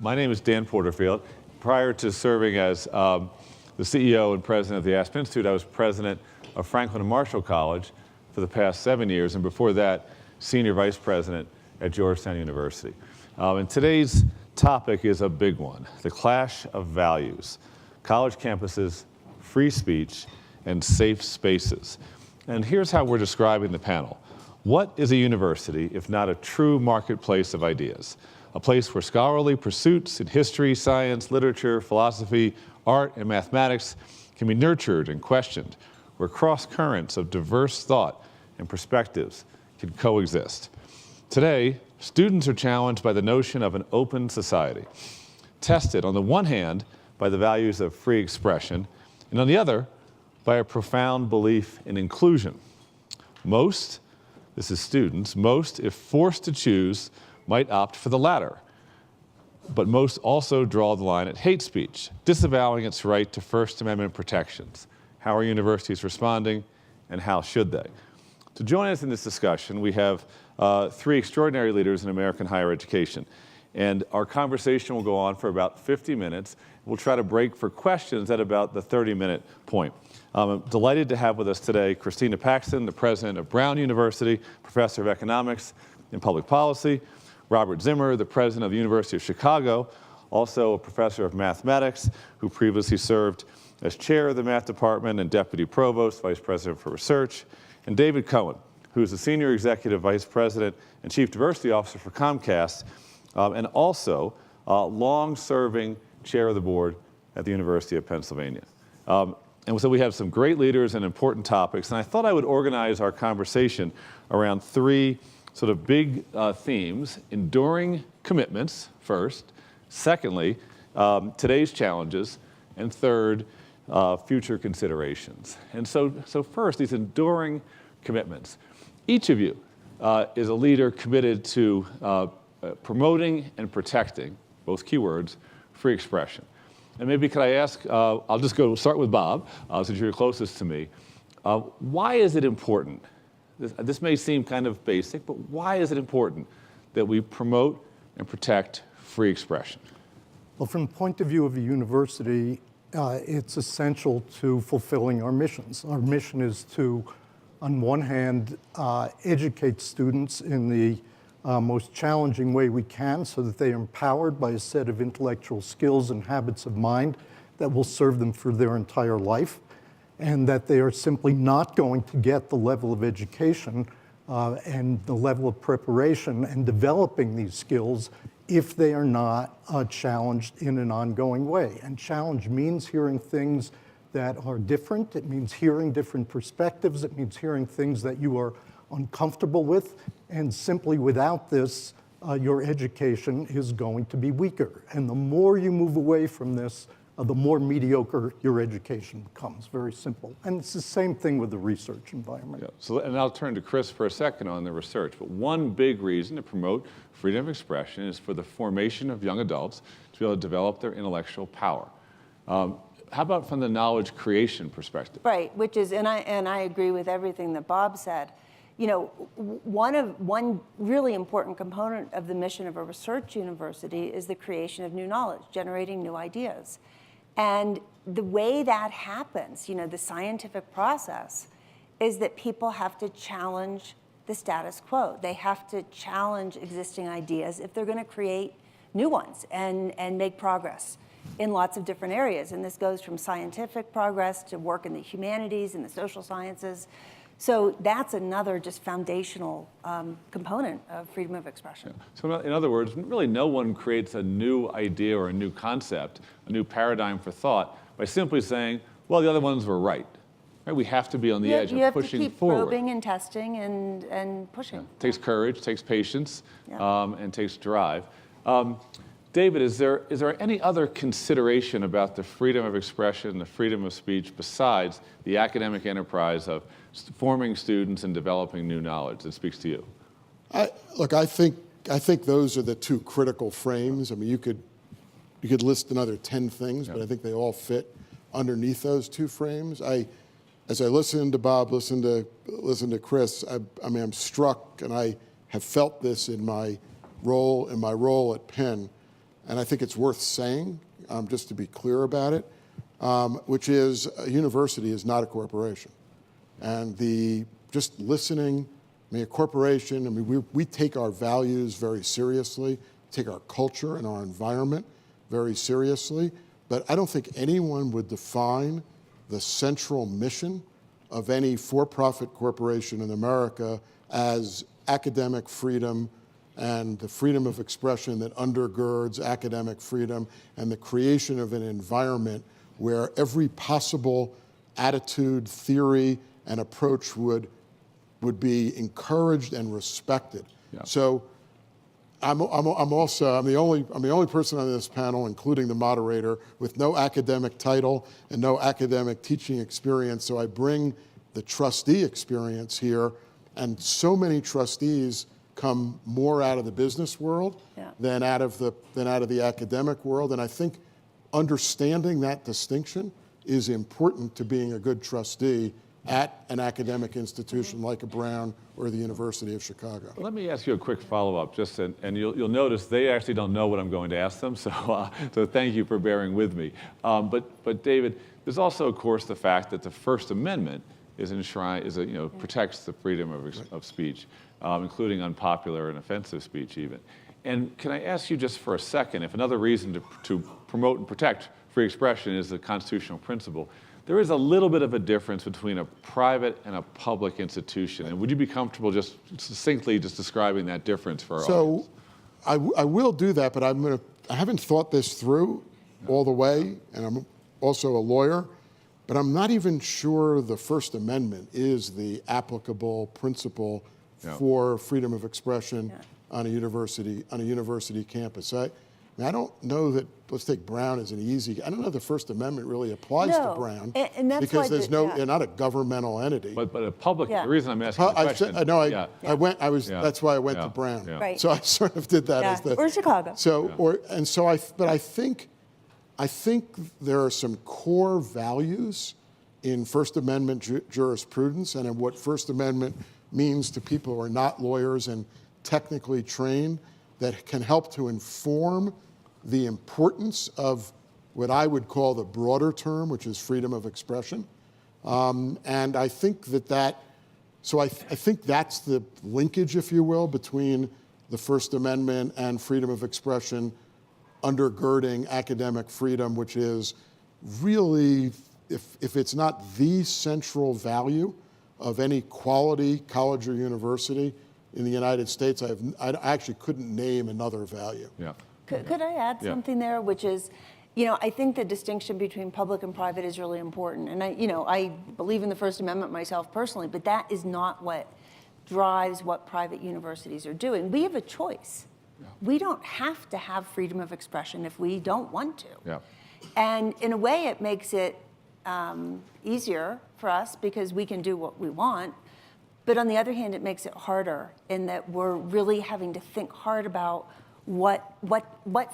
My name is Dan Porterfield. Prior to serving as the CEO and president of the Aspen Institute, I was president of Franklin and Marshall College for the past 7 years, and before that, senior vice president at Georgetown University. And today's topic is a big one, the clash of values, college campuses, free speech, and safe spaces. And here's how we're describing the panel. What is a university if not a true marketplace of ideas? A place where scholarly pursuits in history, science, literature, philosophy, art, and mathematics can be nurtured and questioned, where cross-currents of diverse thought and perspectives can coexist. Today, students are challenged by the notion of an open society, tested on the one hand by the values of free expression, and on the other, by a profound belief in inclusion. Most, this is students, most, if forced to choose, might opt for the latter. But most also draw the line at hate speech, disavowing its right to First Amendment protections. How are universities responding, and how should they? To join us in this discussion, we have three extraordinary leaders in American higher education. And our conversation will go on for about 50 minutes. We'll try to break for questions at about the 30-minute point. I'm delighted to have with us today Christina Paxson, the president of Brown University, professor of economics and public policy, Robert Zimmer, the president of the University of Chicago, also a professor of mathematics, who previously served as chair of the math department and deputy provost, vice president for research, and David Cohen, who is the senior executive vice president and chief diversity officer for Comcast, and also long-serving chair of the board at the University of Pennsylvania. And so we have some great leaders and important topics, and I thought I would organize our conversation around three sort of big themes: enduring commitments first, secondly, today's challenges, and third, future considerations. And so first, these enduring commitments. Each of you is a leader committed to promoting and protecting, both keywords, free expression. And maybe could I ask, I'll just start with Bob, since you're closest to me. Why is it important? This may seem kind of basic, but why is it important that we promote and protect free expression? Well, from the point of view of a university, it's essential to fulfilling our missions. Our mission is to, on one hand, educate students in the most challenging way we can so that they are empowered by a set of intellectual skills and habits of mind that will serve them for their entire life, and that they are simply not going to get the level of education and the level of preparation and developing these skills if they are not challenged in an ongoing way. And challenge means hearing things that are different. It means hearing different perspectives. It means hearing things that you are uncomfortable with. And simply without this, your education is going to be weaker. And the more you move away from this, the more mediocre your education becomes. Very simple. And it's the same thing with the research environment. Yeah. So, and I'll turn to Chris for a second on the research. But one big reason to promote freedom of expression is for the formation of young adults to be able to develop their intellectual power. How about from the knowledge creation perspective? Right, which is, and I agree with everything that Bob said. You know, one really important component of the mission of a research university is the creation of new knowledge, generating new ideas. And the way that happens, you know, the scientific process, is that people have to challenge the status quo. They have to challenge existing ideas if they're going to create new ones and make progress in lots of different areas. And this goes from scientific progress to work in the humanities and the social sciences. So that's another just foundational component of freedom of expression. Yeah. So in other words, really no one creates a new idea or a new concept, a new paradigm for thought by simply saying, well, the other ones were right. Right? We have to be on the edge of pushing forward. You have to keep probing and testing and pushing. Yeah. It takes courage, takes patience, yeah. And takes drive. David, is there any other consideration about the freedom of expression, the freedom of speech, besides the academic enterprise of forming students and developing new knowledge that speaks to you? Look, I think those are the two critical frames. I mean, you could list another 10 things, but I think they all fit underneath those two frames. As I listened to Bob, listened to Chris, I mean, I'm struck, and I have felt this in my role at Penn. and I think it's worth saying, just to be clear about it, which is a university is not a corporation. And just listening, I mean, a corporation, I mean, we take our values very seriously, take our culture and our environment very seriously, but I don't think anyone would define the central mission of any for-profit corporation in America as academic freedom and the freedom of expression that undergirds academic freedom and the creation of an environment where every possible attitude, theory, and approach would be encouraged and respected. Yeah. So I'm the only person on this panel, including the moderator, with no academic title and no academic teaching experience. So I bring the trustee experience here, and so many trustees come more out of the business world than out of the academic world. And I think understanding that distinction is important to being a good trustee at an academic institution like a Brown or the University of Chicago. Let me ask you a quick follow-up, and you'll notice they actually don't know what I'm going to ask them, so thank you for bearing with me. But David, there's also, of course, the fact that the First Amendment protects the freedom of speech, including unpopular and offensive speech even. And can I ask you just for a second, if another reason to promote and protect free expression is the constitutional principle, there is a little bit of a difference between a private and a public institution. And would you be comfortable just succinctly just describing that difference for our audience? So I will do that, but I haven't thought this through all the way, and I'm also a lawyer, but I'm not even sure the First Amendment is the applicable principle for freedom of expression on a university campus. I don't know that, let's take Brown as an easy, I don't know if the First Amendment really applies to Brown. And that's because why they're not a governmental entity. But a public, the reason I'm asking the question. That's why I went to Brown. Yeah. Right. So I sort of did that as the. Or Chicago. But I think there are some core values in First Amendment jurisprudence and in what First Amendment means to people who are not lawyers and technically trained that can help to inform the importance of what I would call the broader term, which is freedom of expression. And I think I think that's the linkage, if you will, between the First Amendment and freedom of expression undergirding academic freedom, which is really, if it's not the central value of any quality college or university in the United States, I actually couldn't name another value. Yeah. Could I add something there, which is, I think the distinction between public and private is really important. And I believe in the First Amendment myself personally, but that is not what drives what private universities are doing. We have a choice. Yeah. We don't have to have freedom of expression if we don't want to. Yeah. And in a way, it makes it easier for us because we can do what we want. But on the other hand, it makes it harder in that we're really having to think hard about what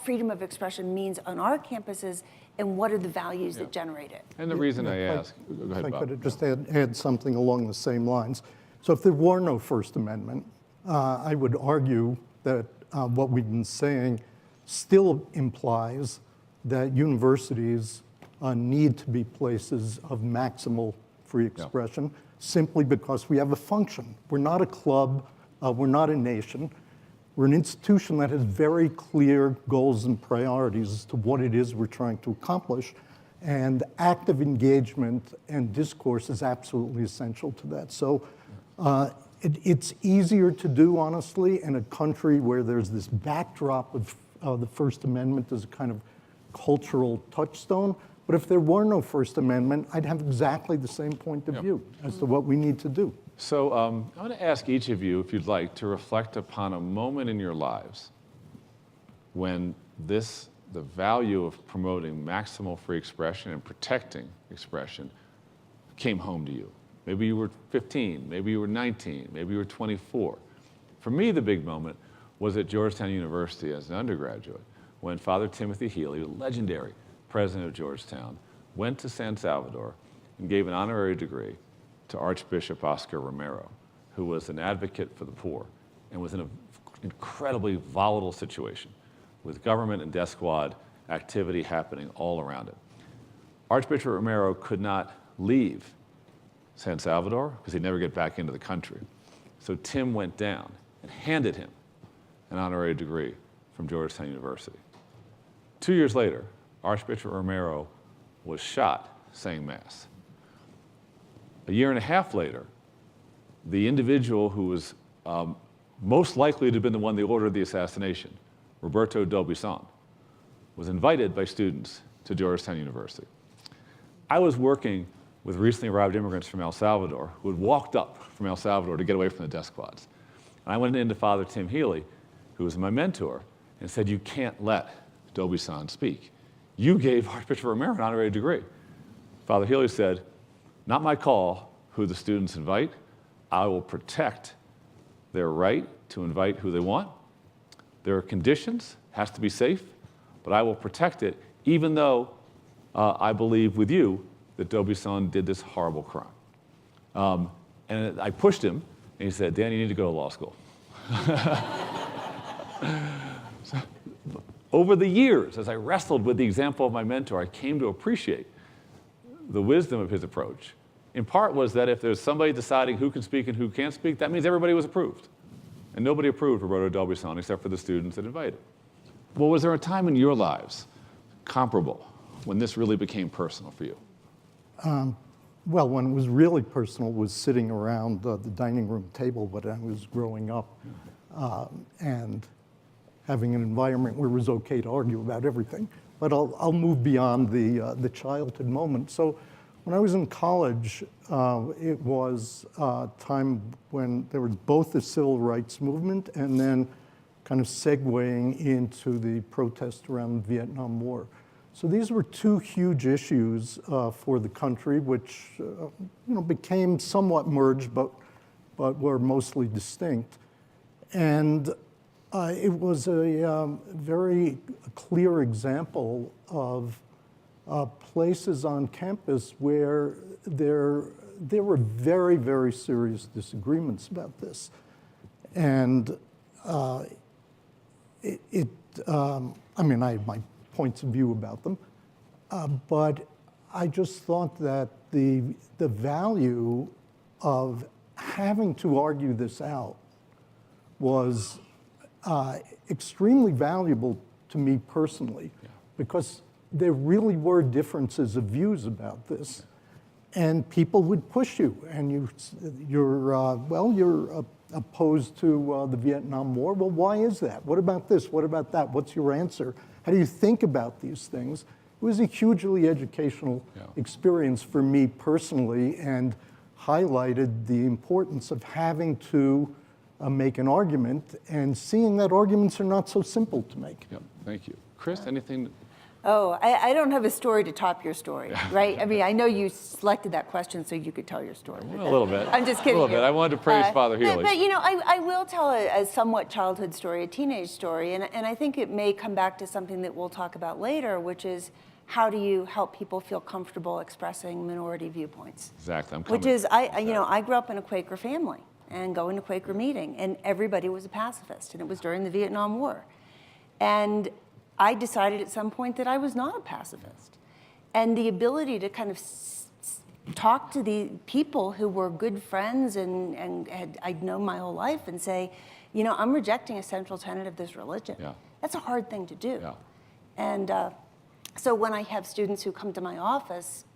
freedom of expression means on our campuses and what are the values that generate it. And the reason I ask, go ahead, if I Bob. could just add something along the same lines. So if there were no First Amendment, I would argue that what we've been saying still implies that universities need to be places of maximal free expression simply because we have a function. We're not a club, we're not a nation. We're an institution that has very clear goals and priorities as to what it is we're trying to accomplish, and active engagement and discourse is absolutely essential to that. So it's easier to do, honestly, in a country where there's this backdrop of the First Amendment as a kind of cultural touchstone. But if there were no First Amendment, I'd have exactly the same point of view as to what we need to do. So I'm going to ask each of you, if you'd like, to reflect upon a moment in your lives when the value of promoting maximal free expression and protecting expression came home to you. Maybe you were 15, maybe you were 19, maybe you were 24. For me, the big moment was at Georgetown University as an undergraduate when Father Timothy Healy, the legendary president of Georgetown, went to San Salvador and gave an honorary degree to Archbishop Oscar Romero, who was an advocate for the poor and was in an incredibly volatile situation with government and death squad activity happening all around it. Archbishop Romero could not leave San Salvador because he'd never get back into the country. So Tim went down and handed him an honorary degree from Georgetown University. 2 years later, Archbishop Romero was shot saying Mass. A year and a half later, the individual who was most likely to have been the one that ordered the assassination, Roberto d'Aubuisson, was invited by students to Georgetown University. I was working with recently arrived immigrants from El Salvador who had walked up from El Salvador to get away from the death squads. And I went into Father Tim Healy, who was my mentor, and said, you can't let d'Aubuisson speak. You gave Archbishop Romero an honorary degree. Father Healy said, not my call who the students invite. I will protect their right to invite who they want. There are conditions, has to be safe, but I will protect it, even though I believe with you that d'Aubuisson did this horrible crime. And I pushed him, and he said, Dan, you need to go to law school. So, over the years, as I wrestled with the example of my mentor, I came to appreciate the wisdom of his approach. In part was that if there's somebody deciding who can speak and who can't speak, that means everybody was approved. And nobody approved Roberto d'Aubuisson except for the students that invited. Well, was there a time in your lives comparable when this really became personal for you? Well, when it was really personal was sitting around the dining room table when I was growing up and having an environment where it was okay to argue about everything. But I'll move beyond the childhood moment. So when I was in college, it was a time when there was both the civil rights movement and then kind of segueing into the protest around the Vietnam War. So these were two huge issues for the country, which became somewhat merged, but were mostly distinct. And it was a very clear example of places on campus where there were very, very serious disagreements about this. And I have my points of view about them, but I just thought that the value of having to argue this out was extremely valuable to me personally, because there really were differences of views about this, and people would push you, and you're opposed to the Vietnam War. Well, why is that? What about this? What about that? What's your answer? How do you think about these things? It was a hugely educational experience for me personally, and highlighted the importance of having to make an argument and seeing that arguments are not so simple to make. Yeah, thank you. Chris, anything? Oh, I don't have a story to top your story, right? I mean, I know you selected that question so you could tell your story. A little bit. I'm just kidding. A little bit. I wanted to praise Father Healy. But I will tell a somewhat childhood story, a teenage story, and I think it may come back to something that we'll talk about later, which is how do you help people feel comfortable expressing minority viewpoints? Exactly. I'm coming. Which is, I grew up in a Quaker family and going to Quaker meeting, and everybody was a pacifist, and it was during the Vietnam War. And I decided at some point that I was not a pacifist. And the ability to kind of talk to the people who were good friends and I'd known my whole life and say, I'm rejecting a central tenet of this religion. Yeah. That's a hard thing to do. Yeah. And so when I have students who come to my office,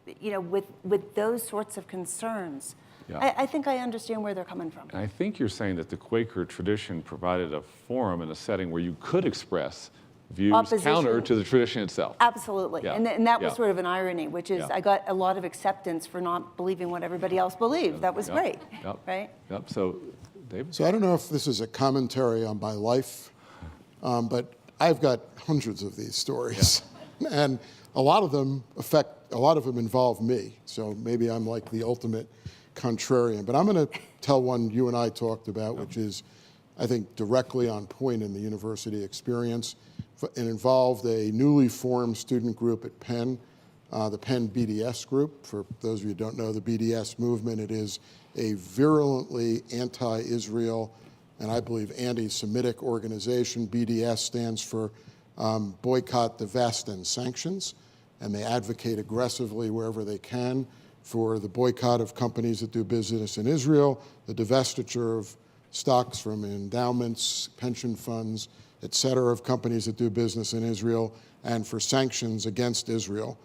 with those sorts of concerns, I think I understand where they're coming from. And I think you're saying that the Quaker tradition provided a forum and a setting where you could express views counter to the tradition itself. Absolutely. Yeah. And that was sort of an irony, which is I got a lot of acceptance for not believing what everybody else believed. That was great, right? Yep. So, David? So I don't know if this is a commentary on my life, but I've got hundreds of these stories. Yeah. And a lot of them involve me. So maybe I'm like the ultimate contrarian. But I'm going to tell one you and I talked about, which is, I think, directly on point in the university experience. It involved a newly formed student group at Penn, the Penn BDS group. For those of you who don't know the BDS movement, it is a virulently anti-Israel, and I believe anti-Semitic organization. BDS stands for Boycott, Divest, and Sanctions, and they advocate aggressively wherever they can for the boycott of companies that do business in Israel, the divestiture of stocks from endowments, pension funds, et cetera, of companies that do business in Israel, and for sanctions against Israel.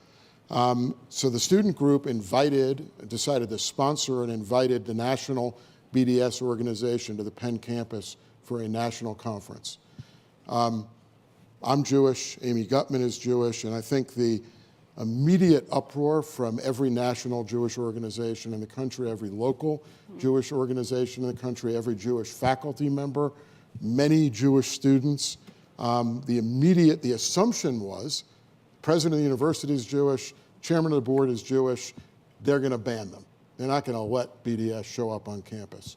So the student group decided to sponsor and invited the national BDS organization to the Penn campus for a national conference. I'm Jewish, Amy Gutman is Jewish, and I think the immediate uproar from every national Jewish organization in the country, every local Jewish organization in the country, every Jewish faculty member, many Jewish students, the assumption was, president of the university is Jewish, chairman of the board is Jewish, they're going to ban them. They're not going to let BDS show up on campus.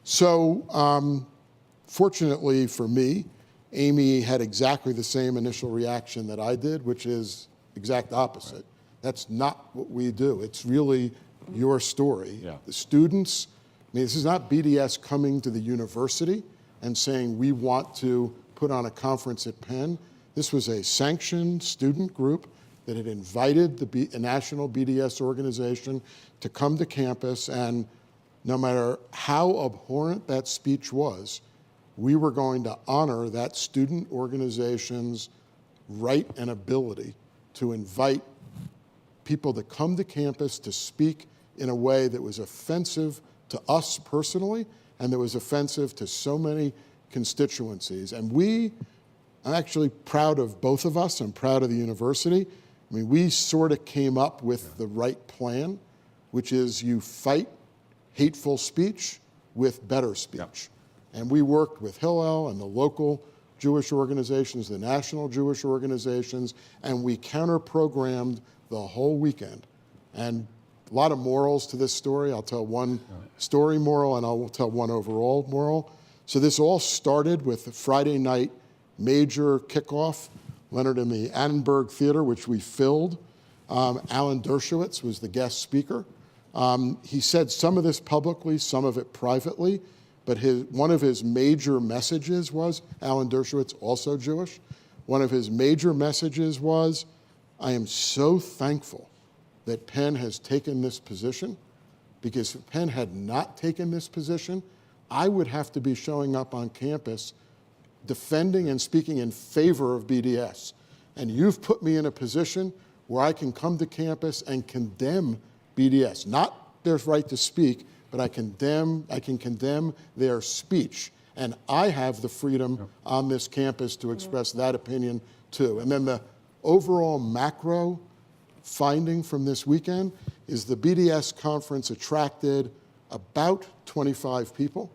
So fortunately for me, Amy had exactly the same initial reaction that I did, which is exact opposite. Right. That's not what we do. It's really your story. Yeah. The students, I mean, this is not BDS coming to the university and saying we want to put on a conference at Penn. This was a sanctioned student group that had invited a national BDS organization to come to campus, and no matter how abhorrent that speech was, we were going to honor that student organization's right and ability to invite people to come to campus to speak in a way that was offensive to us personally and that was offensive to so many constituencies. And I'm actually proud of both of us. I'm proud of the university. I mean, we sort of came up with the right plan, which is you fight hateful speech with better speech. Yeah. And we worked with Hillel and the local Jewish organizations, the national Jewish organizations, and we counter-programmed the whole weekend. And a lot of morals to this story. I'll tell one story moral and I'll tell one overall moral. So this all started with the Friday night major kickoff, Leonard in the Annenberg Theater, which we filled. Alan Dershowitz was the guest speaker. He said some of this publicly, some of it privately, but one of his major messages was, Alan Dershowitz, also Jewish, one of his major messages was, I am so thankful that Penn has taken this position, because if Penn had not taken this position, I would have to be showing up on campus defending and speaking in favor of BDS. And you've put me in a position where I can come to campus and condemn BDS, not their right to speak, but I can condemn their speech. And I have the freedom on this campus to express that opinion too. And then the overall macro finding from this weekend is the BDS conference attracted about 25 people,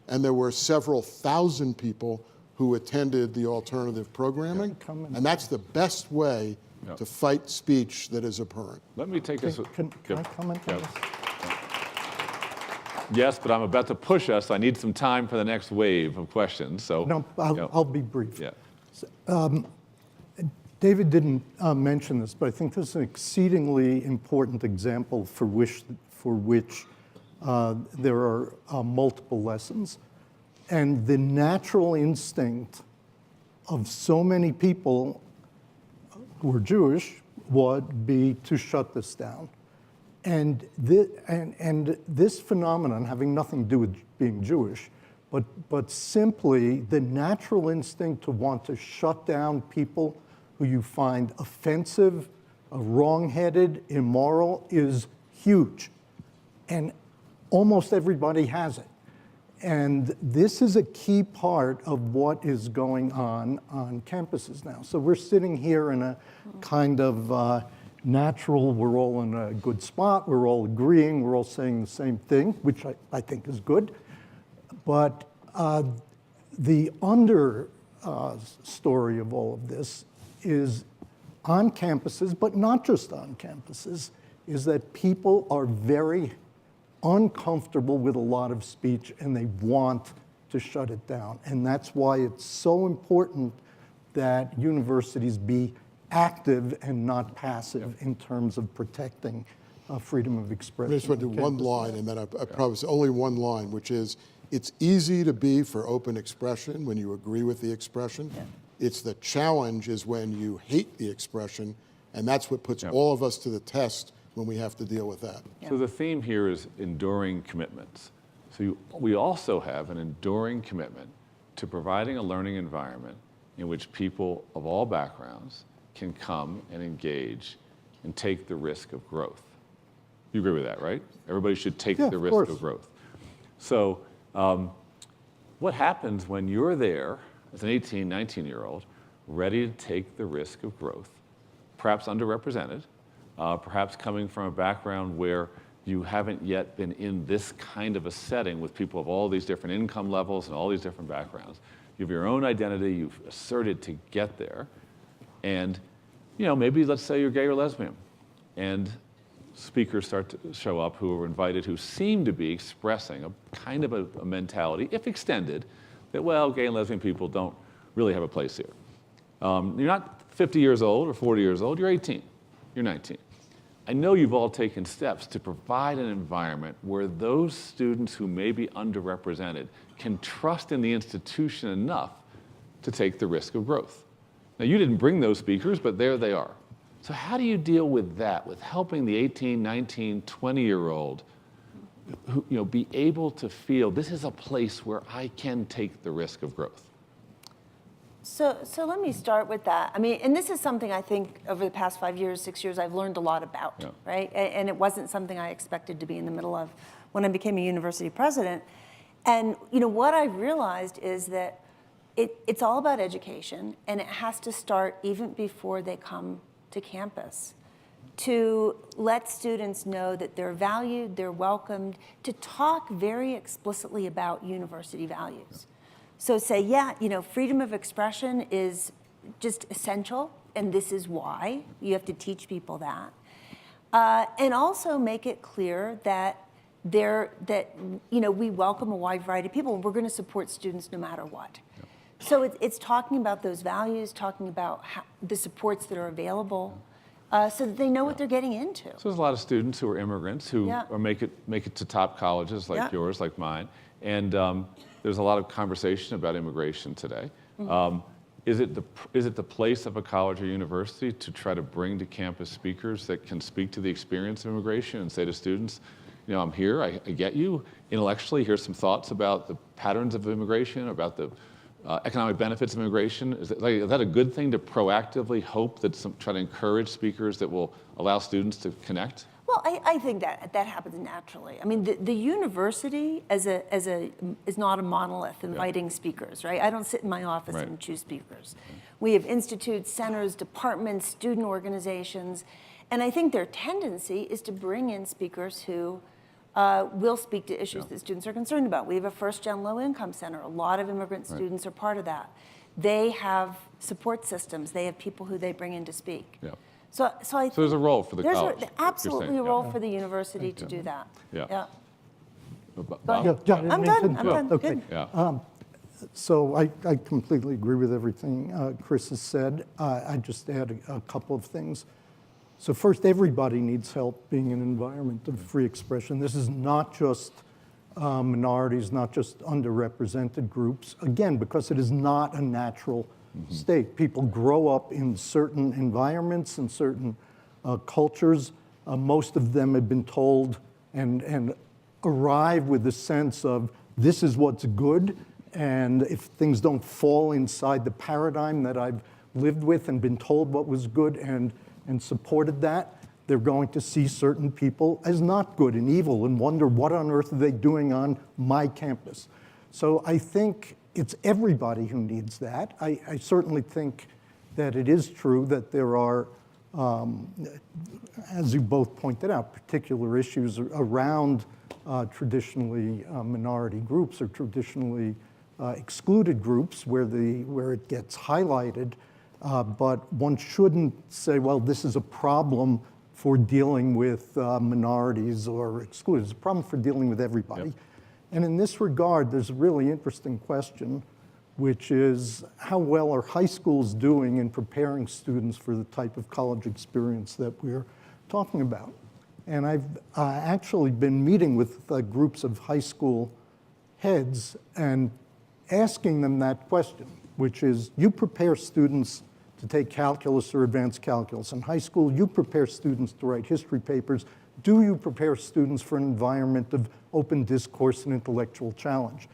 and there were several thousand people who attended the alternative programming. And that's the best way to fight speech that is abhorrent. Let me take this. Can I comment on this? Yes, but I'm about to push us. I need some time for the next wave of questions. So no, I'll be brief. Yeah. David didn't mention this, but I think this is an exceedingly important example for which there are multiple lessons. And the natural instinct of so many people who are Jewish would be to shut this down. And this phenomenon, having nothing to do with being Jewish, but simply the natural instinct to want to shut down people who you find offensive, wrong-headed, immoral is huge. And almost everybody has it. And this is a key part of what is going on campuses now. So we're sitting here in a kind of natural, we're all in a good spot, we're all agreeing, we're all saying the same thing, which I think is good. But the under story of all of this is on campuses, but not just on campuses, is that people are very uncomfortable with a lot of speech and they want to shut it down. And that's why it's so important that universities be active and not passive in terms of protecting freedom of expression. I just want to do one line, and then I promise only one line, which is it's easy to be for open expression when you agree with the expression. It's the challenge is when you hate the expression, and that's what puts all of us to the test when we have to deal with that. So the theme here is enduring commitments. So we also have an enduring commitment to providing a learning environment in which people of all backgrounds can come and engage and take the risk of growth. You agree with that, right? Everybody should take the risk of growth. So what happens when you're there as an 18, 19-year-old, ready to take the risk of growth, perhaps underrepresented, perhaps coming from a background where you haven't yet been in this kind of a setting with people of all these different income levels and all these different backgrounds. You have your own identity, you've asserted to get there, and maybe let's say you're gay or lesbian, and speakers start to show up who are invited who seem to be expressing a kind of a mentality, if extended, that, well, gay and lesbian people don't really have a place here. You're not 50 years old or 40 years old, you're 18, you're 19. I know you've all taken steps to provide an environment where those students who may be underrepresented can trust in the institution enough to take the risk of growth. Now, you didn't bring those speakers, but there they are. So how do you deal with that, with helping the 18, 19, 20-year-old who, be able to feel this is a place where I can take the risk of growth? So let me start with that. I mean, and this is something I think over the past 5 years, 6 years, I've learned a lot about, right? And it wasn't something I expected to be in the middle of when I became a university president. And what I realized is that it's all about education, and it has to start even before they come to campus, to let students know that they're valued, they're welcomed, to talk very explicitly about university values. So say, freedom of expression is just essential, and this is why. You have to teach people that. And also make it clear that we welcome a wide variety of people, and we're going to support students no matter what. So it's talking about those values, talking about the supports that are available, so that they know what they're getting into. So there's a lot of students who are immigrants who make it to top colleges like yours, like mine, and there's a lot of conversation about immigration today. Is it the place of a college or university to try to bring to campus speakers that can speak to the experience of immigration and say to students, I'm here, I get you intellectually, here's some thoughts about the patterns of immigration, about the economic benefits of immigration? Is that a good thing to proactively hope that try to encourage speakers that will allow students to connect? Well, I think that happens naturally. I mean, the university is not a monolith inviting speakers, right? I don't sit in my office and choose speakers. We have institutes, centers, departments, student organizations, and I think their tendency is to bring in speakers who will speak to issues that students are concerned about. We have a first-gen low-income center. A lot of immigrant students are part of that. They have support systems. They have people who they bring in to speak. So there's a role for the college. There's absolutely a role for the university to do that. Bob? I'm done. Okay. Good. So I completely agree with everything Chris has said. I just add a couple of things. So first, everybody needs help being in an environment of free expression. This is not just minorities, not just underrepresented groups. Again, because it is not a natural state. People grow up in certain environments and certain cultures. Most of them have been told and arrive with the sense of this is what's good, and if things don't fall inside the paradigm that I've lived with and been told what was good and supported that, they're going to see certain people as not good and evil and wonder what on earth are they doing on my campus. So I think it's everybody who needs that. I certainly think that it is true that there are, as you both pointed out, particular issues around traditionally minority groups or traditionally excluded groups where it gets highlighted. But one shouldn't say, well, this is a problem for dealing with minorities or excluded. It's a problem for dealing with everybody. And in this regard, there's a really interesting question, which is how well are high schools doing in preparing students for the type of college experience that we're talking about? And I've actually been meeting with groups of high school heads and asking them that question, which is, you prepare students to take calculus or advanced calculus. In high school, you prepare students to write history papers. Do you prepare students for an environment of open discourse and intellectual challenge?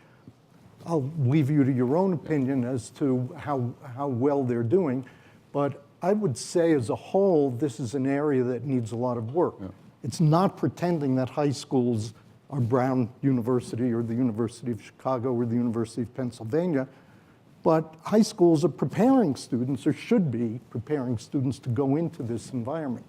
I'll leave you to your own opinion as to how well they're doing, but I would say as a whole, this is an area that needs a lot of work. It's not pretending that high schools are Brown University or the University of Chicago or the University of Pennsylvania, but high schools are preparing students, or should be preparing students, to go into this environment.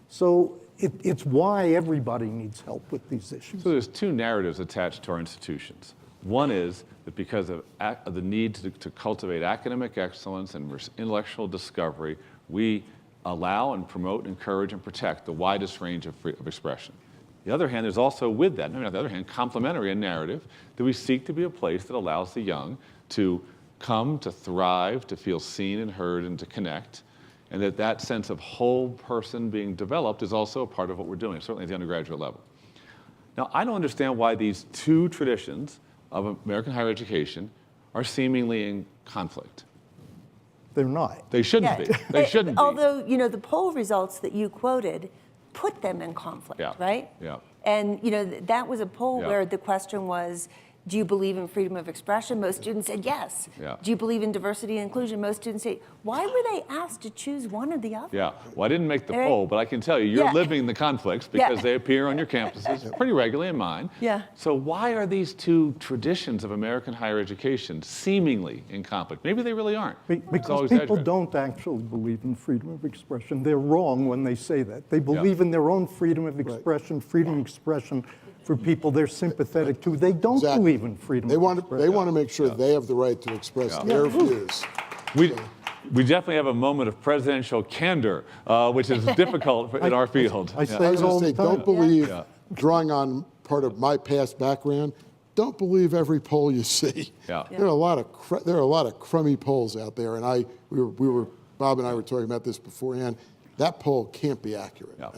So it's why everybody needs help with these issues. So there's two narratives attached to our institutions. One is that because of the need to cultivate academic excellence and intellectual discovery, we allow and promote, encourage, and protect the widest range of expression. The other hand, there's also with that, on the other hand, complementary a narrative that we seek to be a place that allows the young to come, to thrive, to feel seen and heard, and to connect, and that sense of whole person being developed is also a part of what we're doing, certainly at the undergraduate level. Now, I don't understand why these two traditions of American higher education are seemingly in conflict. They're not. They shouldn't be. They shouldn't be. Although, the poll results that you quoted put them in conflict, right? Yeah. And, that was a poll Yeah. where the question was, do you believe in freedom of expression? Most students said yes. Yeah. Do you believe in diversity and inclusion? Most students say, why were they asked to choose one or the other? Yeah, well, I didn't make the Right. poll, but I can tell you, you're Yeah. living the conflicts because Yeah. they appear on your campuses pretty regularly, in mine. Yeah. So why are these two traditions of American higher education seemingly in conflict? Maybe they really aren't. It's Because always people exaggerated. don't actually believe in freedom of expression. They're wrong when they say that. They believe in their own freedom of expression, freedom of expression for people they're sympathetic to. They don't Exactly. believe in freedom They of want expression. to make sure they have the right to express their views. We definitely have a moment of presidential candor, which is difficult in our field. I say I was it all going the to say, time. don't believe, drawing on part of my past background, don't believe every poll you see. Yeah. There are a lot of crummy polls out there, and Bob and I were talking about this beforehand. That poll can't be accurate. Yeah.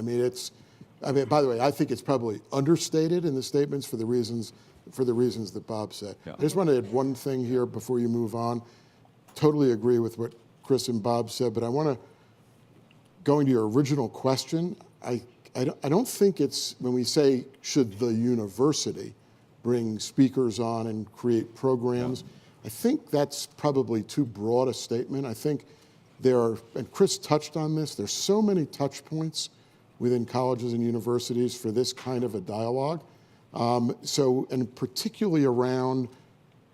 By the way, I think it's probably understated in the statements for the reasons that Bob said. Yeah. I just want to add one thing here before you move on. Totally agree with what Chris and Bob said, but I want to, going to your original question, I don't think it's, when we say, should the university bring speakers on and create programs, I think that's probably too broad a statement. I think there are, and Chris touched on this, there's so many touch points within colleges and universities for this kind of a dialogue. And particularly around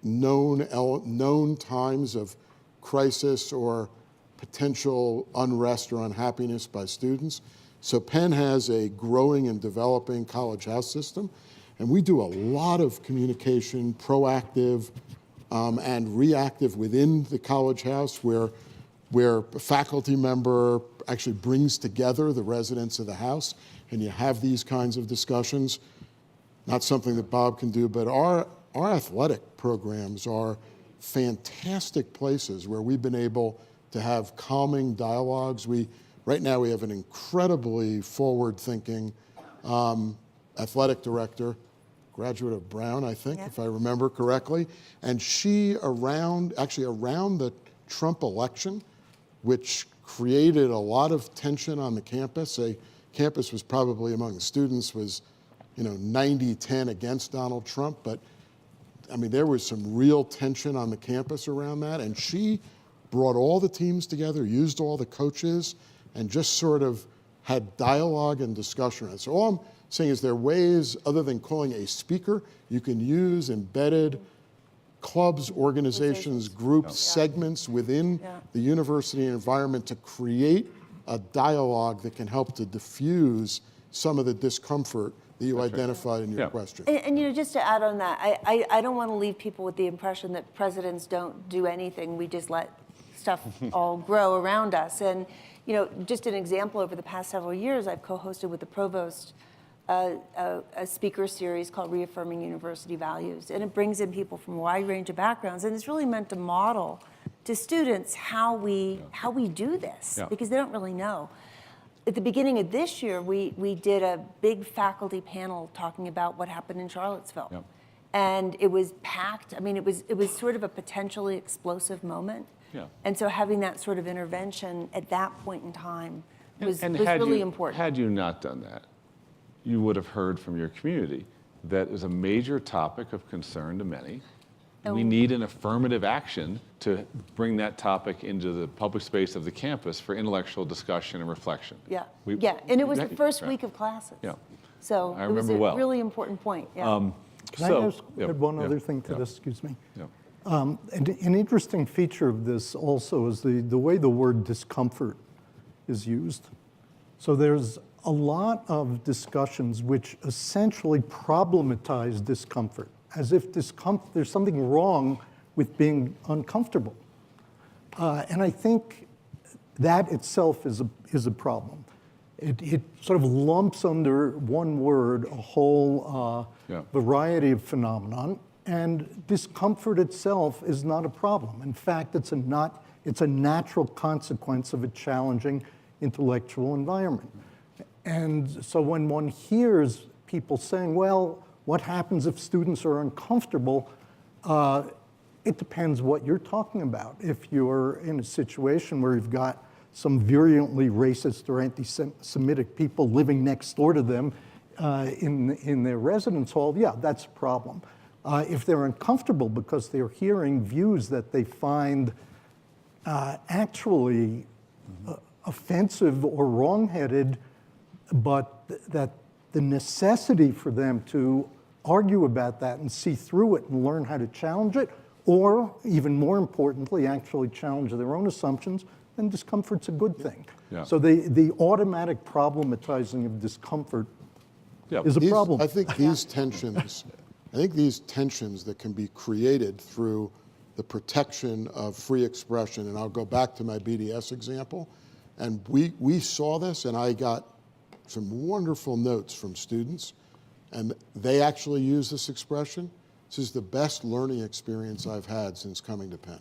known times of crisis or potential unrest or unhappiness by students. So Penn has a growing and developing college house system, and we do a lot of communication, proactive and reactive within the college house, where a faculty member actually brings together the residents of the house, and you have these kinds of discussions. Not something that Bob can do, but our athletic programs are fantastic places where we've been able to have calming dialogues. Right now we have an incredibly forward-thinking athletic director, graduate of Brown, I think, if I remember correctly. And she, around the Trump election, which created a lot of tension on the campus. Campus was probably, among the students, was 90-10 against Donald Trump, but there was some real tension on the campus around that, and she brought all the teams together, used all the coaches, and just sort of had dialogue and discussion. So all I'm saying is there are ways, other than calling a speaker, you can use embedded clubs, organizations, groups, segments within the university environment to create a dialogue that can help to diffuse some of the discomfort that you identified in your question. And just to add on that, I don't want to leave people with the impression that presidents don't do anything. We just let stuff all grow around us. And just an example, over the past several years, I've co-hosted with the provost a speaker series called Reaffirming University Values. And it brings in people from a wide range of backgrounds. And it's really meant to model to students how we do this, because they don't really know. At the beginning of this year, we did a big faculty panel talking about what happened in Charlottesville. And it was packed. I mean, it was sort of a potentially explosive moment. Yeah. And so having that sort of intervention at that point in time was had really you, important. Had you not done that, you would have heard from your community that is a major topic of concern to many. We need an affirmative action to bring that topic into the public space of the campus for intellectual discussion and reflection. Yeah, and it was the first right. week of classes. Yeah. So I it was remember a well. really important point. Yeah. Can I add one other thing to this? Excuse me. Yeah. An interesting feature of this also is the way the word discomfort is used. So there's a lot of discussions which essentially problematize discomfort, as if there's something wrong with being uncomfortable. And I think that itself is a problem. It sort of lumps under one word a whole variety of phenomenon, and discomfort itself is not a problem. In fact, it's a natural consequence of a challenging intellectual environment. And so when one hears people saying, well, what happens if students are uncomfortable? It depends what you're talking about. If you're in a situation where you've got some virulently racist or anti-Semitic people living next door to them in their residence hall, yeah, that's a problem. If they're uncomfortable because they're hearing views that they find actually offensive or wrongheaded, but that the necessity for them to argue about that and see through it and learn how to challenge it, or even more importantly, actually challenge their own assumptions, then discomfort's a good thing. Yeah. So the automatic problematizing of discomfort is a problem. I think these tensions, that can be created through the protection of free expression, and I'll go back to my BDS example, and we saw this, and I got some wonderful notes from students, and they actually use this expression. This is the best learning experience I've had since coming to Penn.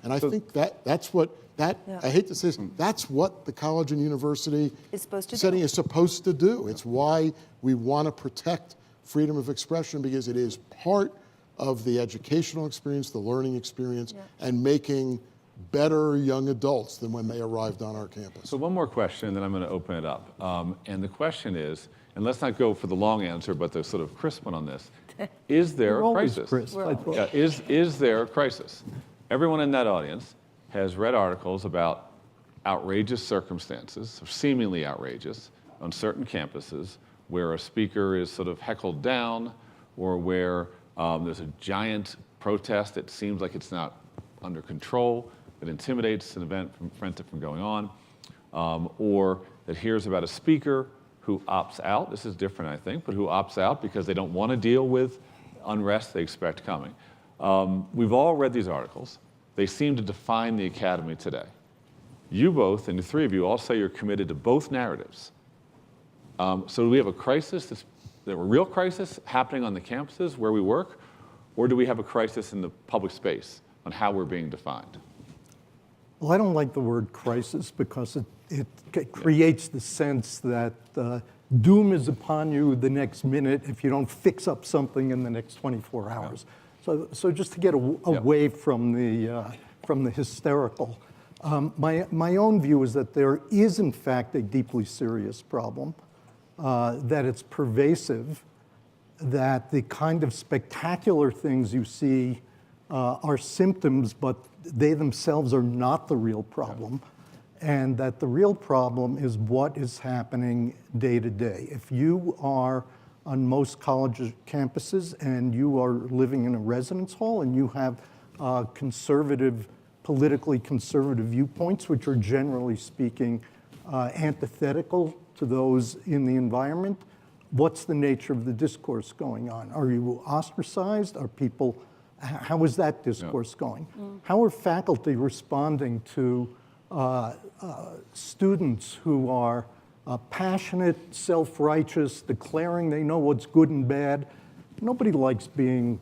And I think that's what, I hate to say this, that's what the college and university setting is supposed to do. It's why we want to protect freedom of expression, because it is part of the educational experience, the learning experience, and making better young adults than when they arrived on our campus. So one more question, and then I'm going to open it up. And the question is, and let's not go for the long answer, but the sort of crisp one on this. Is there a crisis? Is there a crisis? Everyone in that audience has read articles about outrageous circumstances, or seemingly outrageous, on certain campuses where a speaker is sort of heckled down, or where there's a giant protest that seems like it's not under control, that intimidates an event from going on, or that hears about a speaker who opts out. This is different, I think, but who opts out because they don't want to deal with unrest they expect coming. We've all read these articles. They seem to define the academy today. You both, and the three of you, all say you're committed to both narratives. So do we have a crisis, a real crisis happening on the campuses where we work, or do we have a crisis in the public space on how we're being defined? Well, I don't like the word crisis because it creates the sense that doom is upon you the next minute if you don't fix up something in the next 24 hours. So just to get away from the hysterical, my own view is that there is in fact a deeply serious problem, that it's pervasive, that the kind of spectacular things you see are symptoms, but they themselves are not the real problem, and that the real problem is what is happening day to day. If you are on most college campuses and you are living in a residence hall and you have politically conservative viewpoints, which are generally speaking antithetical to those in the environment, what's the nature of the discourse going on? Are you ostracized? Are people, how is that discourse going? How are faculty responding to students who are passionate, self-righteous, declaring they know what's good and bad? Nobody likes being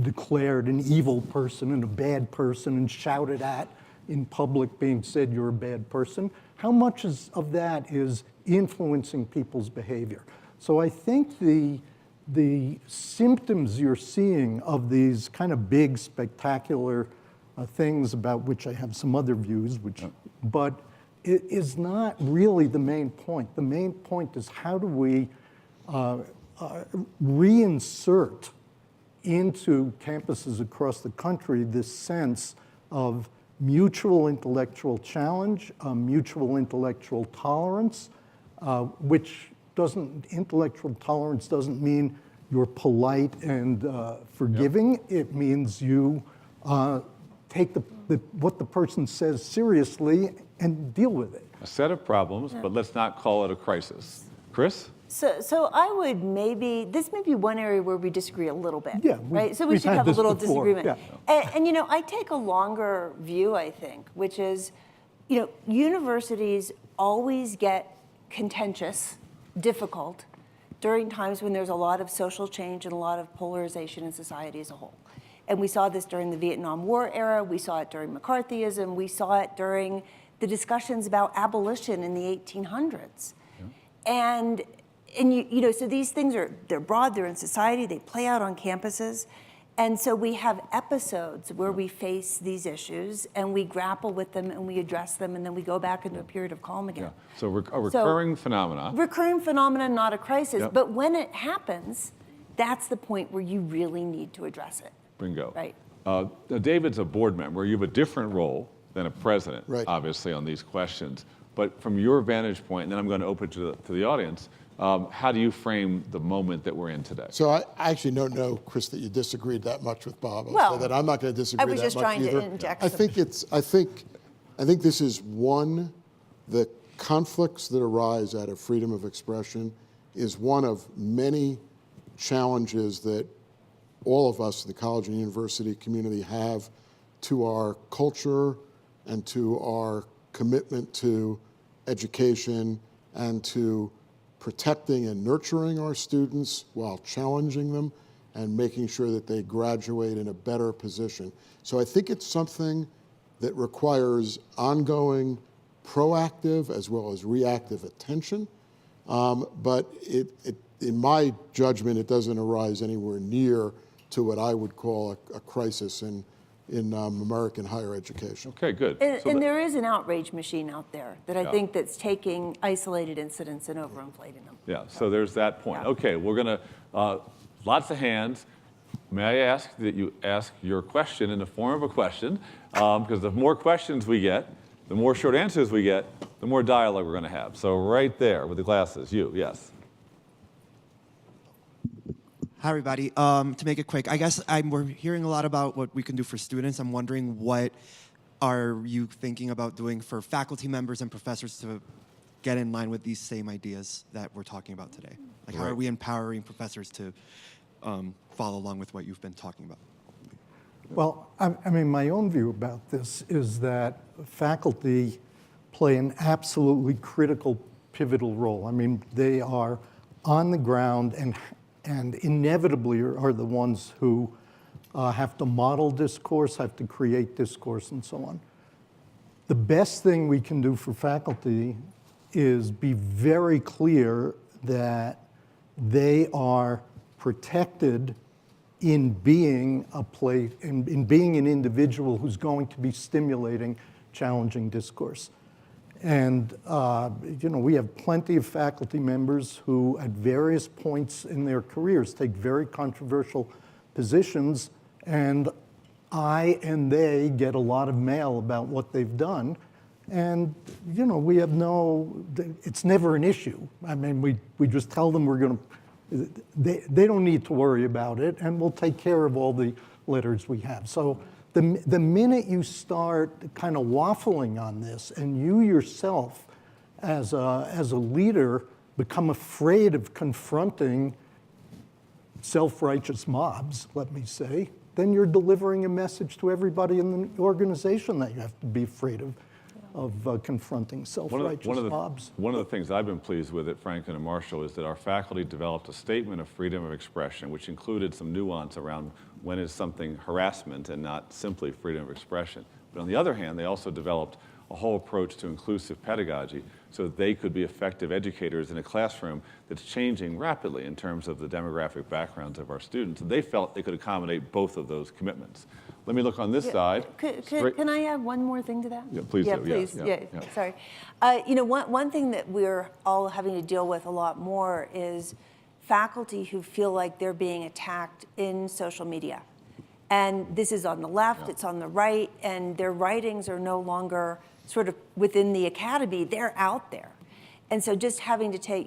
declared an evil person and a bad person and shouted at in public, being said you're a bad person. How much of that is influencing people's behavior? So I think the the symptoms you're seeing of these kind of big, spectacular things about which I have some other views, but it is not really the main point. The main point is how do we reinsert into campuses across the country this sense of mutual intellectual challenge, mutual intellectual tolerance, which intellectual tolerance doesn't mean you're polite and forgiving. It means you take what the person says seriously and deal with it. A set of problems, but let's not call it a crisis. Chris? So I would this may be one area where we disagree a little bit. Yeah, right? So we we've should had have a this little before, disagreement. yeah. And I take a longer view, I think, which is, universities always get contentious, difficult, during times when there's a lot of social change and a lot of polarization in society as a whole. And we saw this during the Vietnam War era, we saw it during McCarthyism, we saw it during the discussions about abolition in the 1800s. Yeah. And so these things they're broad, they're in society, they play out on campuses. And so we have episodes where we face these issues and we grapple with them and we address them and then we go back into a period of calm again. Yeah. So a recurring phenomena. Recurring phenomena, not a crisis. Yep. But when it happens, that's the point where you really need to address it. Bingo. Right. Now David's a board member. You have a different role than a president, Right. obviously, on these questions. But from your vantage point, and then I'm going to open to the audience, how do you frame the moment that we're in today? So I actually don't know, Chris, that you disagreed that much with Bob. Well, So that I'm not going to disagree I was that just much trying either. to inject I some- think I think this is the conflicts that arise out of freedom of expression is one of many challenges that all of us in the college and university community have to our culture and to our commitment to education and to protecting and nurturing our students while challenging them and making sure that they graduate in a better position. So I think it's something that requires ongoing proactive as well as reactive attention. But in my judgment, it doesn't arise anywhere near to what I would call a crisis in American higher education. Okay, good. And there is an outrage machine out there that I think that's taking isolated incidents and overinflating them. Yeah, so there's that point. Yeah. Okay, we're going to, lots of hands. May I ask that you ask your question in the form of a question? Because the more questions we get, the more short answers we get, the more dialogue we're going to have. So right there with the glasses, yes. Hi, everybody. To make it quick, I guess we're hearing a lot about what we can do for students. I'm wondering what are you thinking about doing for faculty members and professors to get in line with these same ideas that we're talking about today? Like, how are we empowering professors to follow along with what you've been talking about? Well, I mean, my own view about this is that faculty play an absolutely critical, pivotal role. I mean, they are on the ground and inevitably are the ones who have to model discourse, have to create discourse, and so on. The best thing we can do for faculty is be very clear that they are protected in being in being an individual who's going to be stimulating challenging discourse. And we have plenty of faculty members who at various points in their careers take very controversial positions, and I and they get a lot of mail about what they've done. And we have it's never an issue. I mean, we just tell them we're going to, they don't need to worry about it, and we'll take care of all the letters we have. So the minute you start kind of waffling on this, and you yourself as a leader become afraid of confronting self-righteous mobs, let me say, then you're delivering a message to everybody in the organization that you have to be afraid of confronting self-righteous mobs. One of the things I've been pleased with at Franklin and Marshall is that our faculty developed a statement of freedom of expression, which included some nuance around when is something harassment and not simply freedom of expression. But on the other hand, they also developed a whole approach to inclusive pedagogy so that they could be effective educators in a classroom that's changing rapidly in terms of the demographic backgrounds of our students. And they felt they could accommodate both of those commitments. Let me look on this side. Can I add one more thing to that? Yeah, please do. Please. Yeah. Sorry. One thing that we're all having to deal with a lot more is faculty who feel like they're being attacked in social media. And this is on the left, it's on the right, and their writings are no longer sort of within the academy, they're out there. And so just having to take,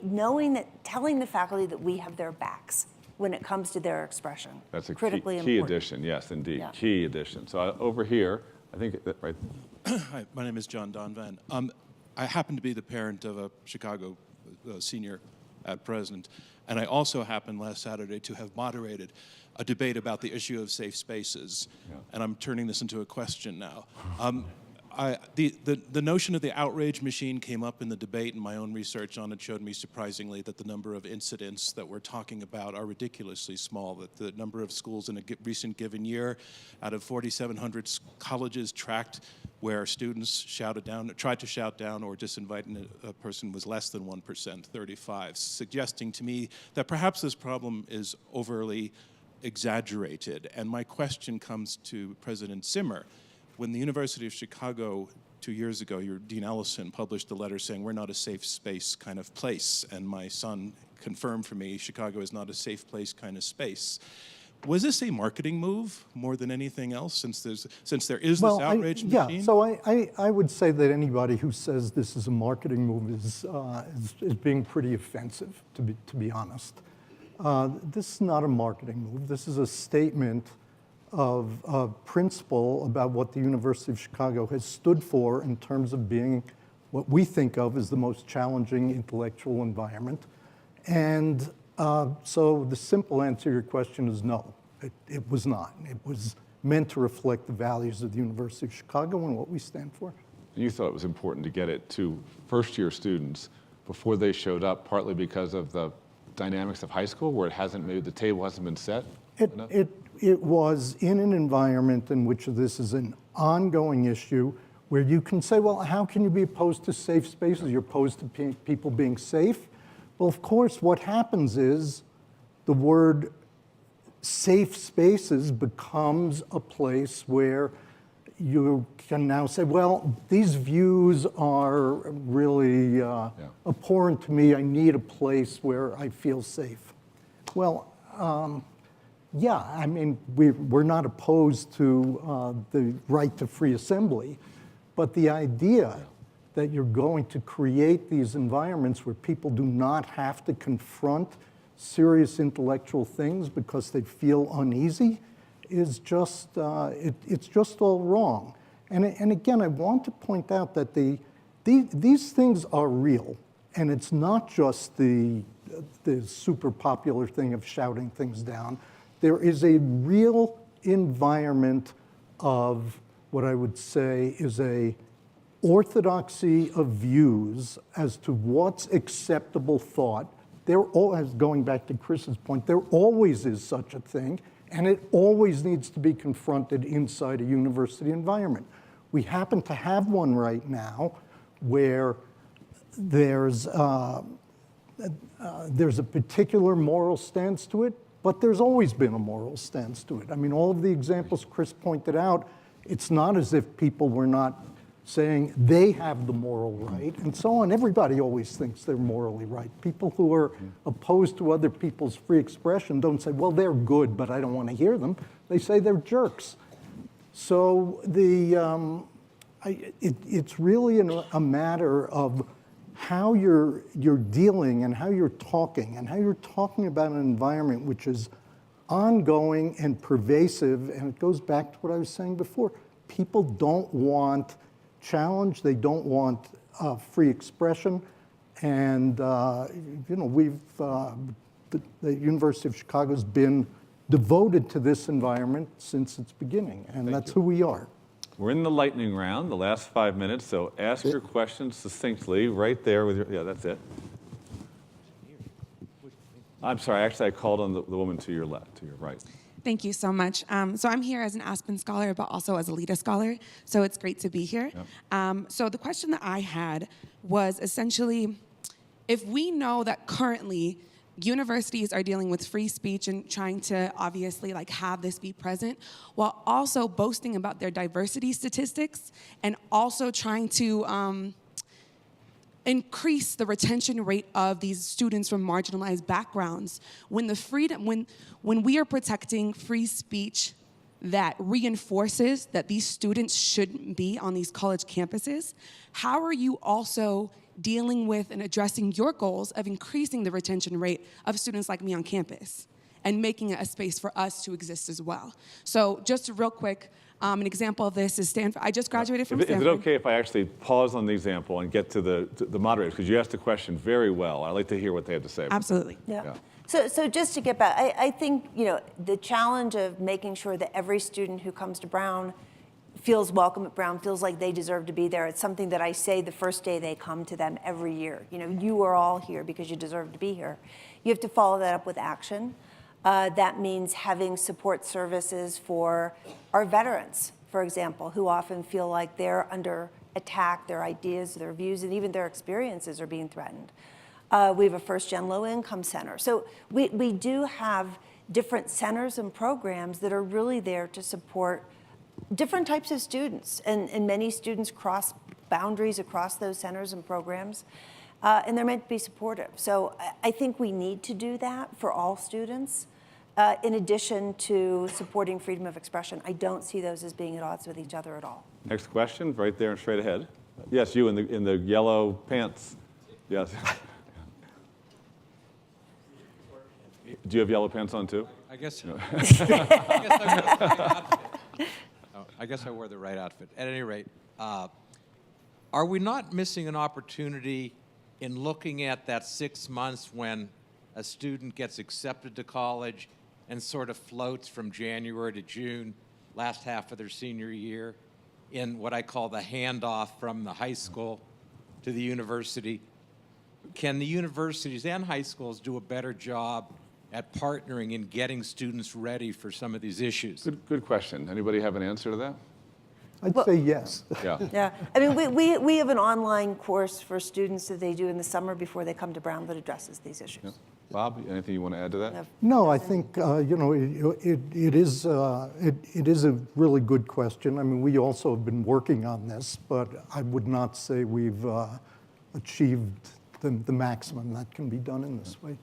knowing that, telling the faculty that we have their backs when it comes to their expression. That's a critically key important. addition, yes, indeed, Yeah. key addition. So over here, I think, right, Hi, my name is John Donvan. I happen to be the parent of a Chicago senior at present, and I also happened last Saturday to have moderated a debate about the issue of safe spaces, and I'm turning this into a question now. The notion of the outrage machine came up in the debate, and my own research on it showed me surprisingly that the number of incidents that we're talking about are ridiculously small, that the number of schools in a recent given year, out of 4,700 colleges tracked where students tried to shout down or disinvite a person was less than 1%, 35, suggesting to me that perhaps this problem is overly exaggerated. And my question comes to President Zimmer. When the University of Chicago 2 years ago, your Dean Ellison published a letter saying we're not a safe space kind of place, and my son confirmed for me Chicago is not a safe place kind of space. Was this a marketing move more than anything else, since there is this outrage machine? Yeah, so I would say that anybody who says this is a marketing move is being pretty offensive, to be honest. This is not a marketing move. This is a statement of principle about what the University of Chicago has stood for in terms of being what we think of as the most challenging intellectual environment. And so the simple answer to your question is no, it was not. It was meant to reflect the values of the University of Chicago and what we stand for. you thought it was important to get it to first-year students before they showed up, partly because of the dynamics of high school, where maybe the table hasn't been set? It was in an environment in which this is an ongoing issue where you can say, well, how can you be opposed to safe spaces? You're opposed to people being safe? Well, of course, what happens is the word safe spaces becomes a place where you can now say, well, these views are really abhorrent to me. I need a place where I feel safe. Well, yeah, I mean, we're not opposed to the right to free assembly, but the idea that you're going to create these environments where people do not have to confront serious intellectual things because they feel uneasy is just, it's just all wrong. And again, I want to point out that these things are real, and it's not just the super popular thing of shouting things down. There is a real environment of what I would say is a orthodoxy of views as to what's acceptable thought. Going back to Chris's point, there always is such a thing, and it always needs to be confronted inside a university environment. We happen to have one right now where there's a particular moral stance to it, but there's always been a moral stance to it. I mean, all of the examples Chris pointed out, it's not as if people were not saying they have the moral right and so on. Everybody always thinks they're morally right. People who are opposed to other people's free expression don't say, well, they're good, but I don't want to hear them. They say they're jerks. So it's really a matter of how you're dealing and how you're talking about an environment which is ongoing and pervasive, and it goes back to what I was saying before. People don't want challenge, they don't want free expression, and the University of Chicago's been devoted to this environment since its beginning, and that's who we are. We're in the lightning round, the last 5 minutes, so ask your questions succinctly right there with yeah, that's it. I'm sorry, actually I called on the woman to your left, to your right. Thank you so much. So I'm here as an Aspen Scholar, but also as a LEDA Scholar, so it's great to be here. So the question that I had was essentially, if we know that currently universities are dealing with free speech and trying to obviously like have this be present, while also boasting about their diversity statistics and also trying to increase the retention rate of these students from marginalized backgrounds, when the freedom, when we are protecting free speech that reinforces that these students shouldn't be on these college campuses, how are you also dealing with and addressing your goals of increasing the retention rate of students like me on campus and making it a space for us to exist as well? So just real quick, an example of this is Stanford. I just graduated from Stanford. Is it okay if I actually pause on the example and get to the moderators? Because you asked the question very well. I'd like to hear what they have to say. Absolutely. Yeah. So just to get back, I think, the challenge of making sure that every student who comes to Brown feels welcome at Brown, feels like they deserve to be there. It's something that I say the first day they come to them every year. You are all here because you deserve to be here. You have to follow that up with action. That means having support services for our veterans, for example, who often feel like they're under attack, their ideas, their views, and even their experiences are being threatened. We have a first-gen low-income center. So we do have different centers and programs that are really there to support different types of students. And many students cross boundaries across those centers and programs. And they're meant to be supportive. So I think we need to do that for all students. In addition to supporting freedom of expression, I don't see those as being at odds with each other at all. Next question, right there and straight ahead. Yes, you in the yellow pants. Yes. Do you have yellow pants on too? I guess I wore the right outfit. At any rate, are we not missing an opportunity in looking at that 6 months when a student gets accepted to college and sort of floats from January to June, last half of their senior year, in what I call the handoff from the high school to the university? Can the universities and high schools do a better job at partnering in getting students ready for some of these issues? Good question. Anybody have an answer to that? I'd say yes. Yeah. Yeah, I mean, we have an online course for students that they do in the summer before they come to Brown that addresses these issues. Bob, anything you want to add to that? No, I think it is a really good question. I mean, we also have been working on this, but I would not say we've achieved the maximum that can be done in this way.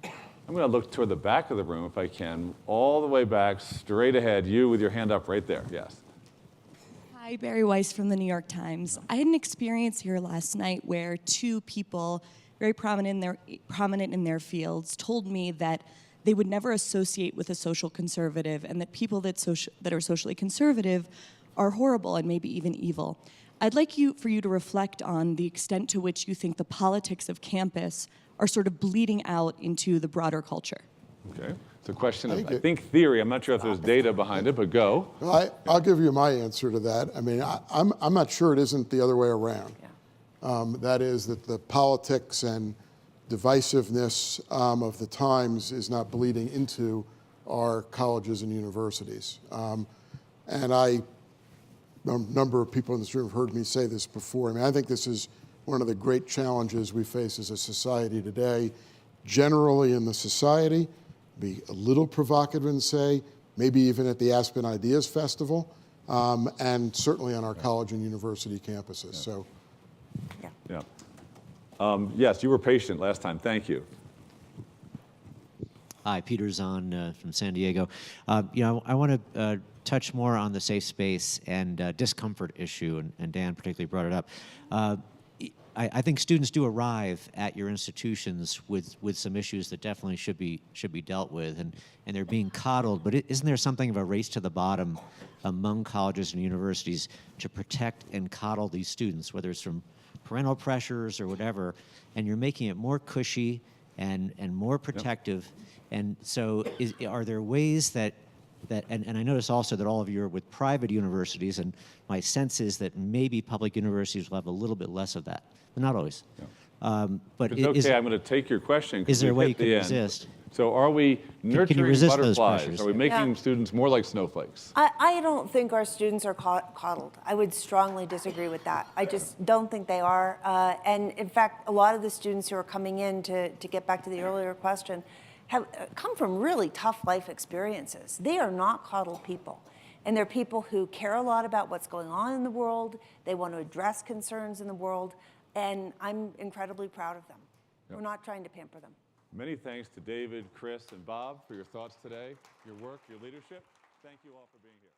I'm going to look toward the back of the room if I can, all the way back, straight ahead. You with your hand up right there. Yes. Hi, Barry Weiss from the New York Times. I had an experience here last night where two people, very prominent in their fields, told me that they would never associate with a social conservative and that people that are socially conservative are horrible and maybe even evil. I'd like for you to reflect on the extent to which you think the politics of campus are sort of bleeding out into the broader culture. Okay. It's a question of, I think, theory. I'm not sure if there's data behind it, but go. I'll give you my answer to that. I mean, I'm not sure it isn't the other way around. Yeah. That is that the politics and divisiveness of the times is not bleeding into our colleges and universities. And a number of people in this room have heard me say this before. I mean, I think this is one of the great challenges we face as a society today. Generally in the society, be a little provocative and say, maybe even at the Aspen Ideas Festival, and certainly on our college and university campuses. So, yes, you were patient last time. Thank you. Hi, Peter Zahn from San Diego. I want to touch more on the safe space and discomfort issue, and Dan particularly brought it up. I think students do arrive at your institutions with some issues that definitely should be dealt with, and they're being coddled. But isn't there something of a race to the bottom among colleges and universities to protect and coddle these students, whether it's from parental pressures or whatever, and you're making it more cushy and more protective? And so are there ways that and I notice also that all of you are with private universities, and my sense is that maybe public universities will have a little bit less of that, but not always. But it's okay, I'm going to take your question. Is there a way you can resist? So are we nurturing resist those butterflies? pressures? Are we making Yeah. students more like snowflakes? I don't think our students are coddled. I would strongly disagree with that. I just don't think they are. And in fact, a lot of the students who are coming in, to get back to the earlier question, have come from really tough life experiences. They are not coddled people. And they're people who care a lot about what's going on in the world. They want to address concerns in the world. And I'm incredibly proud of them. We're not trying to pamper them. Many thanks to David, Chris, and Bob for your thoughts today, your work, your leadership. Thank you all for being here.